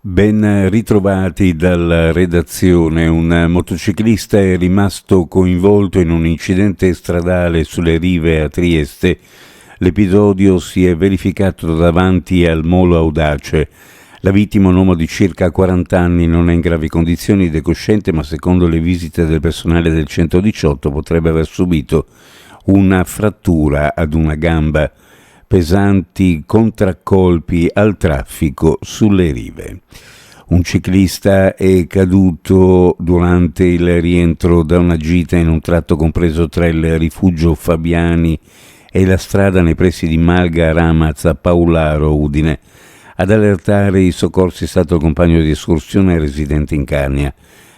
Ben ritrovati dalla redazione. Un motociclista è rimasto coinvolto in un incidente stradale sulle rive a Trieste. L'episodio si è verificato davanti al Molo Audace. La vittima, un uomo di circa 40 anni, non è in gravi condizioni ed è cosciente, ma secondo le visite del personale del 118 potrebbe aver subito una frattura ad una gamba. Pesanti contraccolpi al traffico sulle rive. Un ciclista è caduto durante il rientro da una gita in un tratto compreso tra il rifugio Fabiani e la strada nei pressi di Malga Ramaz a Paularo, Udine. Ad allertare i soccorsi è stato il compagno di escursione residente in Carnia.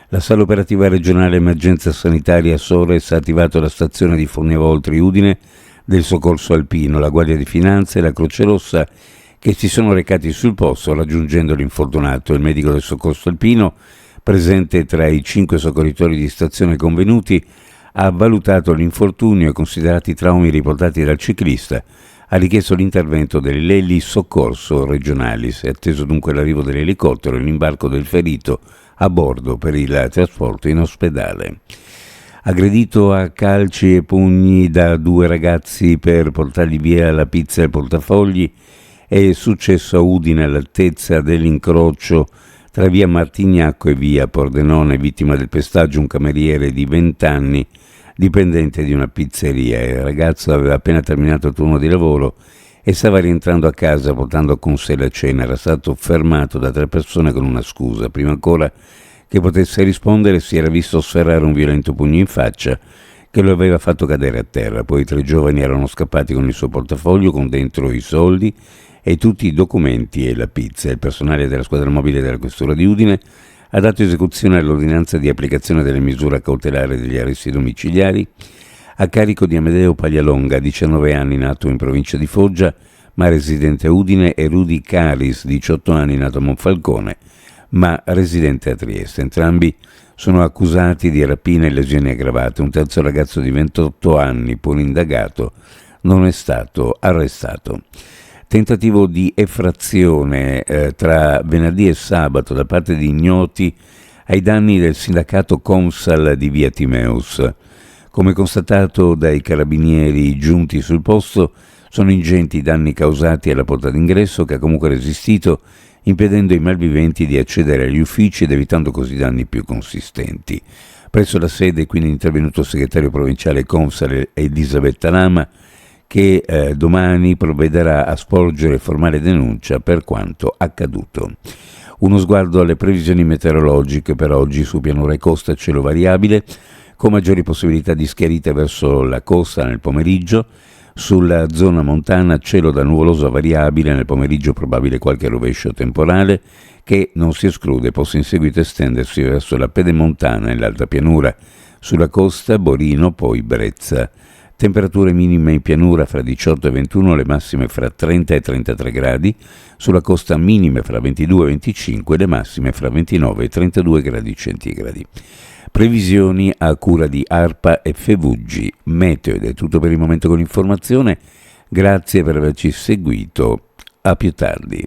La sala operativa regionale emergenza sanitaria Sores ha attivato la stazione di Forniavoltri Udine del Soccorso Alpino, la Guardia di Finanza e la Croce Rossa, che si sono recati sul posto raggiungendo l'infortunato. Il medico del Soccorso Alpino, presente tra i 5 soccorritori di stazione convenuti, ha valutato l'infortunio e considerati i traumi riportati dal ciclista. Ha richiesto l'intervento dell'Eli Soccorso Regionalis. È atteso dunque l'arrivo dell'elicottero e l'imbarco del ferito a bordo per il trasporto in ospedale. Aggredito a calci e pugni da 2 ragazzi per portargli via la pizza e il portafogli, è successo a Udine all'altezza dell'incrocio tra via Martignacco e via Pordenone. Vittima del pestaggio un cameriere di 20 anni, dipendente di una pizzeria. Il ragazzo aveva appena terminato il turno di lavoro e stava rientrando a casa portando con sé la cena. Era stato fermato da 3 persone con una scusa. Prima ancora che potesse rispondere si era visto sferrare un violento pugno in faccia che lo aveva fatto cadere a terra. Poi 3 giovani erano scappati con il suo portafoglio con dentro i soldi e tutti i documenti e la pizza. Il personale della squadra mobile della questura di Udine ha dato esecuzione all'ordinanza di applicazione delle misure cautelari degli arresti domiciliari a carico di Amedeo Paglialonga, 19 anni, nato in provincia di Foggia ma residente a Udine, e Rudy Caris, 18 anni, nato a Monfalcone ma residente a Trieste. Entrambi sono accusati di rapina e lesioni aggravate. Un terzo ragazzo di 28 anni, pur indagato, non è stato arrestato. Tentativo di effrazione tra venerdì e sabato da parte di ignoti ai danni del sindacato Consal di via Timeus. Come constatato dai carabinieri giunti sul posto, sono ingenti i danni causati alla porta d'ingresso, che ha comunque resistito, impedendo ai malviventi di accedere agli uffici ed evitando così danni più consistenti. Presso la sede è quindi intervenuto il segretario provinciale Consal Elisabetta Lama, che domani provvederà a sporgere formale denuncia per quanto accaduto. Uno sguardo alle previsioni meteorologiche per oggi. Su pianura e costa cielo variabile, con maggiori possibilità di schiarite verso la costa nel pomeriggio. Sulla zona montana cielo da nuvoloso a variabile, nel pomeriggio probabile qualche rovescio temporale che non si esclude possa in seguito estendersi verso la pedemontana e l'alta pianura. Sulla costa Borino, poi Brezza. Temperature minime in pianura fra 18 e 21, le massime fra 30 e 33 gradi, sulla costa minime fra 22 e 25, le massime fra 29 e 32 gradi centigradi. Previsioni a cura di ARPA e Fevuggi Meteo. Ed è tutto per il momento con l'informazione. Grazie per averci seguito. A più tardi.